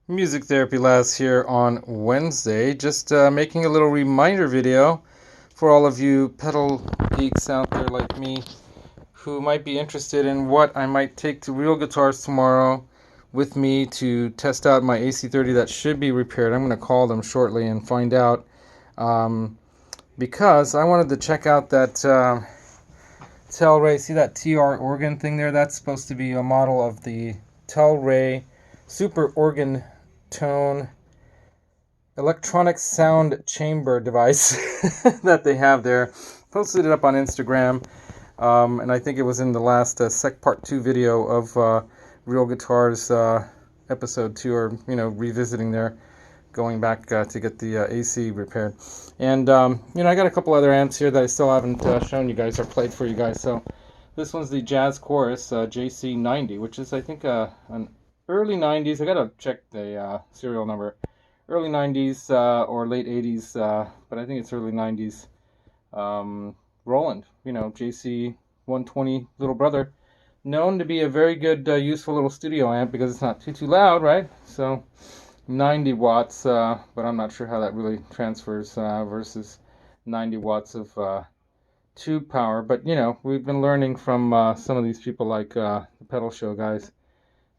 Music Therapy Laz here on Wednesday. Just making a little reminder video for all of you pedal geeks out there like me who might be interested in what I might take to Real Guitars tomorrow with me to test out my AC-30 that should be repaired. I'm going to call them shortly and find out because I wanted to check out that Telray. See that TR organ thing there? That's supposed to be a model of the Telray Super Organ Tone electronic sound chamber device that they have there. Posted it up on Instagram, and I think it was in the last Sec Part 2 video of Real Guitars episode 2, or revisiting there, going back to get the AC repaired. And I got a couple other amps here that I still haven't shown you guys or played for you guys. So this one's the Jazz Chorus JC90, which is, I think, an early 90s. I gotta check the serial number. Early 90s or late 80s, but I think it's early 90s. Roland, JC 120 little brother, known to be a very good, useful little studio amp because it's not too loud, right? So 90 watts, but I'm not sure how that really transfers versus 90 watts of tube power. But we've been learning from some of these people like the pedal show guys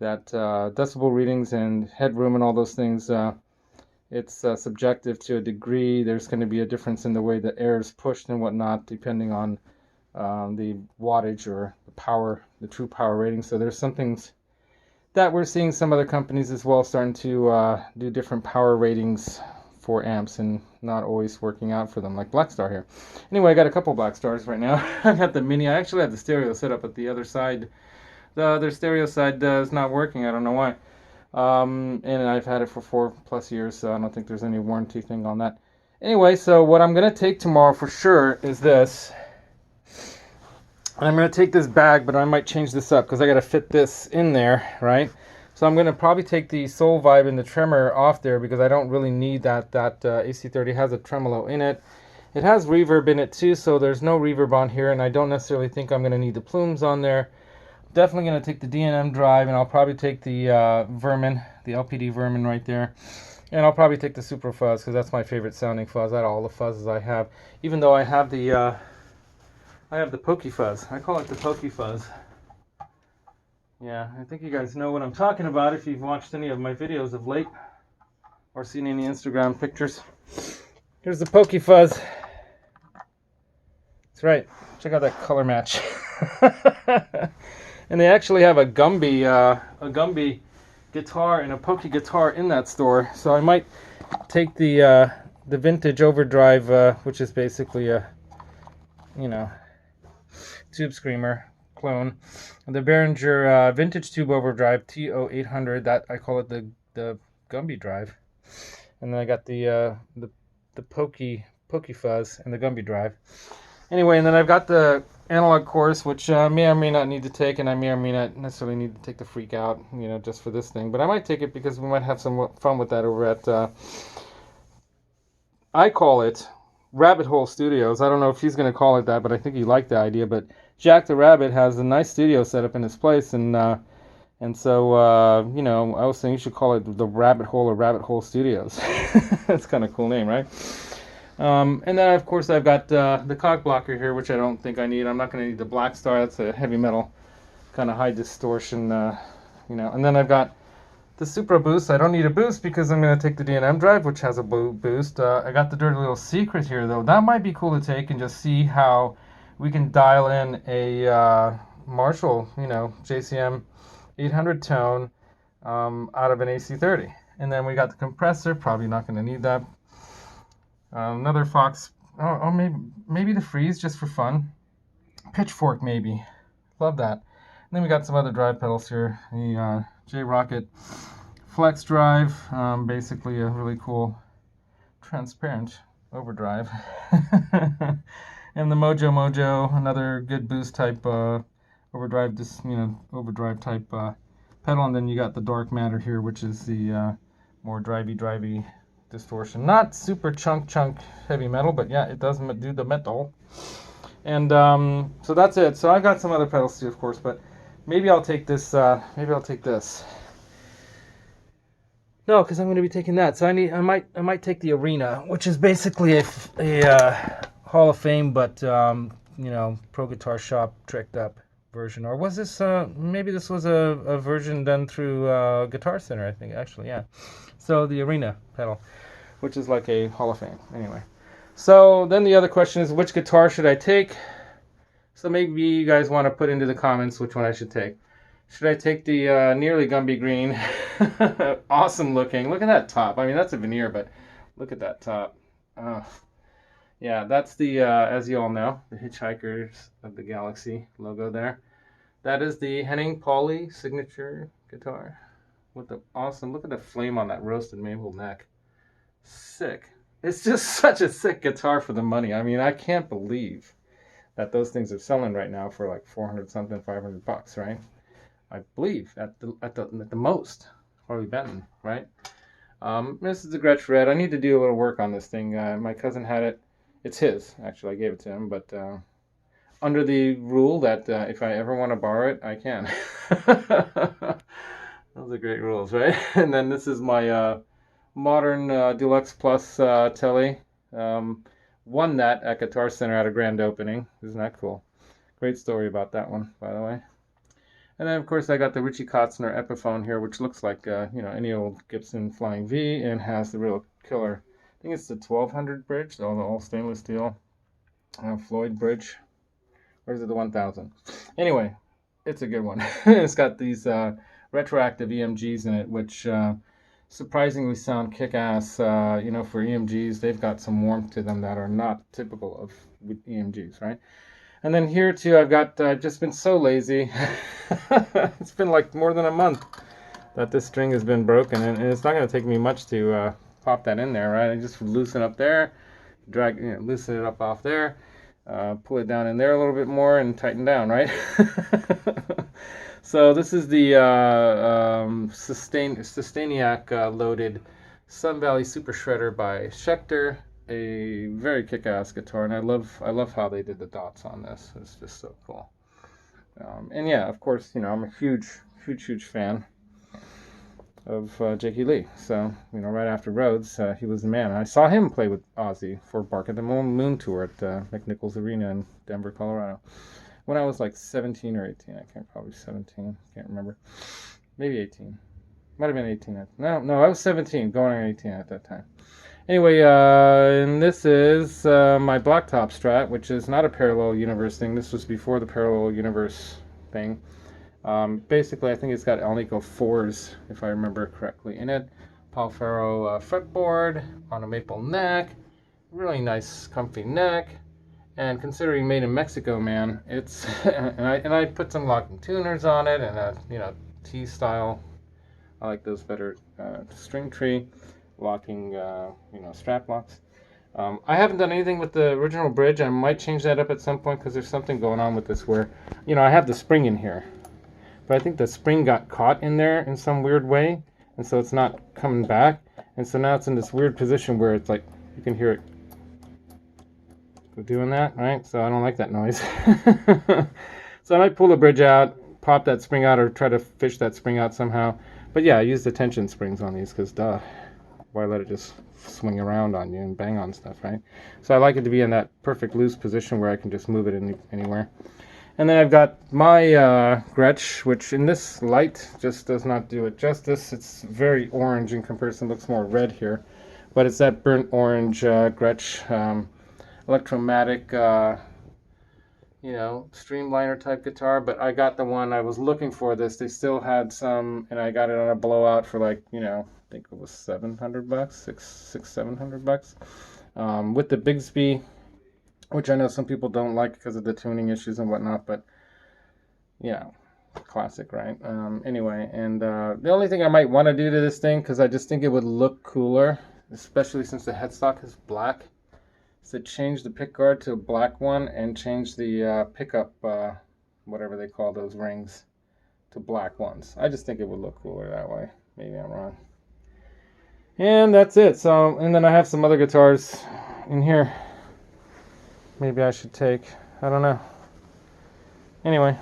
that decibel readings and headroom and all those things, it's subjective to a degree. There's going to be a difference in the way the air is pushed and whatnot, depending on the wattage or the power, the true power rating. So there's some things that we're seeing some other companies as well starting to do different power ratings for amps, and not always working out for them, like Blackstar here. Anyway, I got a couple Blackstars right now. I got the Mini. I actually have the stereo set up at the other side. The other stereo side is not working. I don't know why. And I've had it for 4+ years, so I don't think there's any warranty thing on that. Anyway, so what I'm going to take tomorrow for sure is this. And I'm going to take this bag, but I might change this up because I got to fit this in there, right? So I'm going to probably take the Soul Vibe and the Tremor off there because I don't really need that. That AC-30 has a tremolo in it. It has reverb in it too, so there's no reverb on here, and I don't necessarily think I'm going to need the plumes on there. Definitely going to take the D&M drive, and I'll probably take the Vermin, the LPD Vermin right there. And I'll probably take the Super Fuzz because that's my favorite sounding fuzz out of all the fuzzes I have. Even though I have the Pokey Fuzz. I call it the Pokey Fuzz. Yeah, I think you guys know what I'm talking about if you've watched any of my videos of late or seen any Instagram pictures. Here's the Pokey Fuzz. That's right. Check out that color match. And they actually have a Gumby guitar and a Pokey guitar in that store. So I might take the vintage overdrive, which is basically a tube screamer clone, the Behringer vintage tube overdrive TO800. That I call it the Gumby drive. And then I got the Pokey Fuzz and the Gumby drive. Anyway, and then I've got the analog course, which I may or may not need to take, and I may or may not necessarily need to take the Freak out, just for this thing. But I might take it because we might have some fun with that over at, I call it Rabbit Hole Studios. I don't know if he's going to call it that, but I think he liked the idea. But Jack the Rabbit has a nice studio set up in his place, and so, I was saying you should call it the Rabbit Hole or Rabbit Hole Studios. That's kind of a cool name, right? And then, of course, I've got the cock blocker here, which I don't think I need. I'm not going to need the Blackstar. That's a heavy metal, kind of high distortion, And then I've got the Supra Boost. I don't need a boost because I'm going to take the D&M drive, which has a boost. I got the dirty little secret here, though. That might be cool to take and just see how we can dial in a Marshall, JCM 800 tone out of an AC-30. And then we got the compressor. Probably not going to need that. Another Vox, maybe the Freeze just for fun. Pitchfork maybe, love that. And then we got some other drive pedals here. The J-Rocket Flex Drive, basically a really cool transparent overdrive. And the Mojo, another good boost type overdrive, overdrive type pedal. And then you got the Dark Matter here, which is the more drivey distortion. Not super chunk heavy metal, but yeah, it does do the metal. And so that's it. So I've got some other pedals too, of course, but maybe I'll take this. Maybe I'll take this. No, because I'm going to be taking that. So I might take the Arena, which is basically a Hall of Fame, but you know, Pro Guitar Shop tricked up version. Or was this maybe this was a version done through Guitar Center, I think, actually, yeah. So the Arena pedal, which is like a Hall of Fame. Anyway. So then the other question is, which guitar should I take? So maybe you guys want to put into the comments which one I should take. Should I take the nearly Gumby green? Awesome looking. Look at that top. I mean, that's a veneer, but look at that top. Yeah, that's the, as you all know, the Hitchhikers of the Galaxy logo there. That is the Henning Pauly signature guitar. With the awesome, look at the flame on that roasted maple neck. Sick. It's just such a sick guitar for the money. I mean, I can't believe that those things are selling right now for like 400 something, $500, right? I believe at the most, probably Benton, right? This is the Gretsch Red. I need to do a little work on this thing. My cousin had it. It's his, actually. I gave it to him, but under the rule that if I ever want to borrow it, I can. Those are great rules, right? And then this is my modern Deluxe Plus Telly. Won that at Guitar Center at a grand opening. Isn't that cool? Great story about that one, by the way. And then, of course, I got the Richie Kotzner Epiphone here, which looks like, you know, any old Gibson Flying V and has the real killer. I think it's the 1200 bridge, the all stainless steel Floyd bridge. Or is it the 1000? Anyway, it's a good one. It's got these retroactive EMGs in it, which surprisingly sound kick-ass. You know, for EMGs, they've got some warmth to them that are not typical of EMGs, right? And then here too, I've just been so lazy. It's been like more than a month that this string has been broken, and it's not going to take me much to pop that in there, right? I just loosen up there, drag, you know, loosen it up off there, pull it down in there a little bit more, and tighten down, right? So this is the Sustainiac loaded Sun Valley Super Shredder by Schecter. A very kick-ass guitar, and I love how they did the dots on this. It's just so cool. And yeah, of course, you know, I'm a huge fan of Jakey Lee. So, you know, right after Rhodes, he was the man. And I saw him play with Ozzy for Bark at the Moon tour at McNichols Arena in Denver, Colorado, when I was like 17 or 18. I can't, probably 17. Can't remember. Maybe 18. Might have been 18. No, I was 17, going on 18 at that time. Anyway, and this is my Blacktop Strat, which is not a parallel universe thing. This was before the parallel universe thing. Basically, I think it's got Alnico 4s, if I remember correctly, in it. Paul Ferro fretboard on a maple neck. Really nice, comfy neck. And considering made in Mexico, man, it's and I put some locking tuners on it and a, you know, T style. I like those better. String tree. Locking, you know, strap locks. I haven't done anything with the original bridge. I might change that up at some point because there's something going on with this where, you know, I have the spring in here, but I think the spring got caught in there in some weird way, and so it's not coming back, and so now it's in this weird position where it's like you can hear it doing that, right? So I don't like that noise. So I might pull the bridge out, pop that spring out, or try to fish that spring out somehow. But yeah, I use the tension springs on these because duh. Why let it just swing around on you and bang on stuff, right? So I like it to be in that perfect loose position where I can just move it anywhere. And then I've got my Gretsch, which in this light just does not do it justice. It's very orange in comparison. It looks more red here. But it's that burnt orange Gretsch Electromatic, you know, streamliner type guitar. But I got the one I was looking for this. They still had some, and I got it on a blowout for like, you know, I think it was $700, $700, with the Bigsby, which I know some people don't like because of the tuning issues and whatnot, but you know, classic, right? Anyway, and the only thing I might want to do to this thing, because I just think it would look cooler, especially since the headstock is black, is to change the pick guard to a black one and change the pickup, whatever they call those rings, to black ones. I just think it would look cooler that way. Maybe I'm wrong. And that's it. So, and then I have some other guitars in here. Maybe I should take. I don't know. Anyway,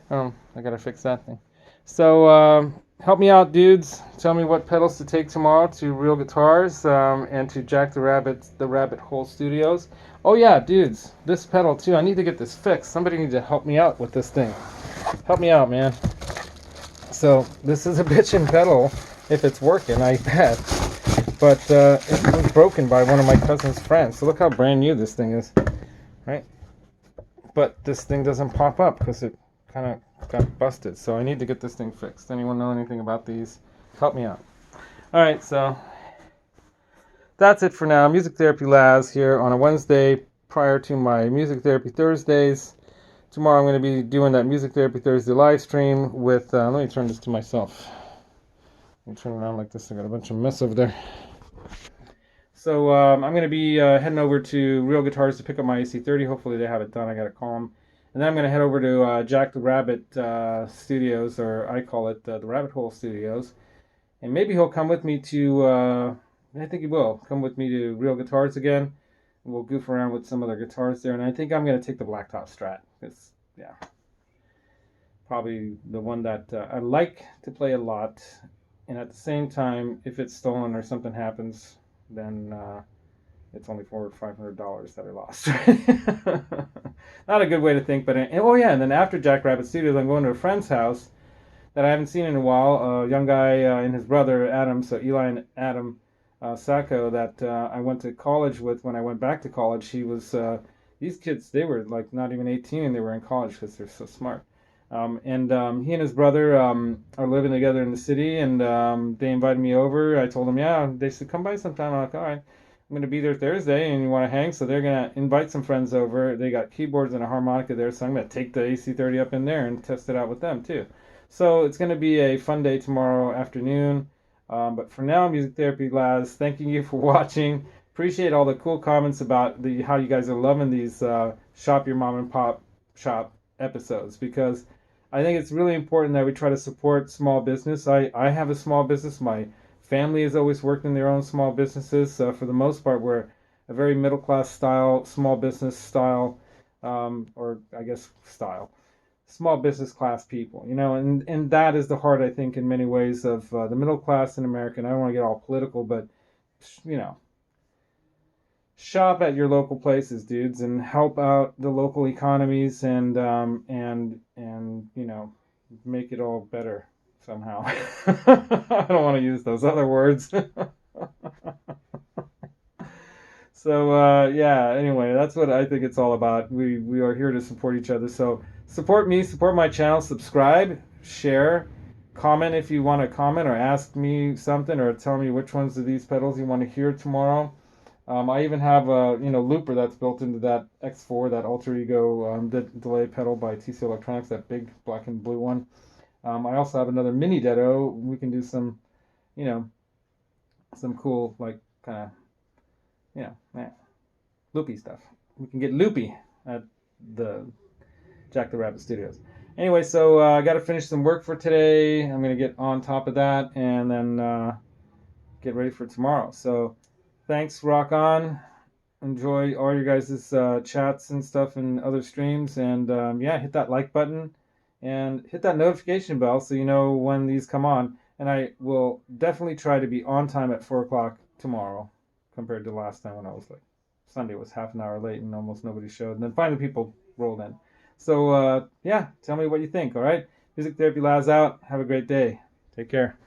I gotta fix that thing. So, help me out, dudes. Tell me what pedals to take tomorrow to Real Guitars and to Jack the Rabbit Hole Studios. Oh yeah, dudes, this pedal too. I need to get this fixed. Somebody needs to help me out with this thing. Help me out, man. So this is a bitchin' pedal if it's working, I bet. But it was broken by one of my cousin's friends. So look how brand new this thing is, right? But this thing doesn't pop up because it kind of got busted. So I need to get this thing fixed. Anyone know anything about these? Help me out. All right, so that's it for now. Music Therapy Laz here on a Wednesday prior to my Music Therapy Thursdays. Tomorrow I'm going to be doing that Music Therapy Thursday live stream with, let me turn this to myself. Let me turn around like this. I got a bunch of mess over there. So I'm going to be heading over to Real Guitars to pick up my AC-30. Hopefully they have it done. I got to call them. And then I'm going to head over to Jack the Rabbit Studios, or I call it the Rabbit Hole Studios. And maybe he'll come with me to, I think he will, come with me to Real Guitars again. We'll goof around with some other guitars there. And I think I'm going to take the Blacktop Strat. It's, yeah, probably the one that I like to play a lot. And at the same time, if it's stolen or something happens, then it's only $400 or $500 that I lost. Not a good way to think, but oh yeah, and then after Jack Rabbit Studios, I'm going to a friend's house that I haven't seen in a while. A young guy and his brother Adam, so Eli and Adam Sacco, that I went to college with. When I went back to college, he was these kids. They were like not even 18, and they were in college because they're so smart. And he and his brother are living together in the city, and they invited me over. I told them, yeah, they said, come by sometime. I'm like, all right, I'm going to be there Thursday, and you want to hang? So they're going to invite some friends over. They got keyboards and a harmonica there, so I'm going to take the AC-30 up in there and test it out with them, too. So it's going to be a fun day tomorrow afternoon. But for now, Music Therapy Laz, thanking you for watching. Appreciate all the cool comments about how you guys are loving these Shop Your Mom and Pop Shop episodes, because I think it's really important that we try to support small business. I have a small business. My family has always worked in their own small businesses. So for the most part, we're a very middle class style, small business style, or I guess style, small business class people, and that is the heart, I think, in many ways of the middle class in America. And I don't want to get all political, but, shop at your local places, dudes, and help out the local economies and make it all better somehow. I don't want to use those other words. So yeah, anyway, that's what I think it's all about. We are here to support each other. So support me, support my channel, subscribe, share, comment if you want to comment or ask me something or tell me which ones of these pedals you want to hear tomorrow. I even have a looper that's built into that X4, that Alter Ego delay pedal by TC Electronics, that big black and blue one. I also have another mini Ditto. We can do some, some cool, like, kind of, loopy stuff. We can get loopy at the Jack the Rabbit Studios. Anyway, so I got to finish some work for today. I'm going to get on top of that and then get ready for tomorrow. So thanks, rock on. Enjoy all your guys' chats and stuff and other streams. And yeah, hit that like button and hit that notification bell so you know when these come on. And I will definitely try to be on time at 4 o'clock tomorrow compared to last time when I was like, Sunday was half an hour late and almost nobody showed. And then finally people rolled in. So yeah, tell me what you think, all right? Music Therapy Laz out. Have a great day. Take care.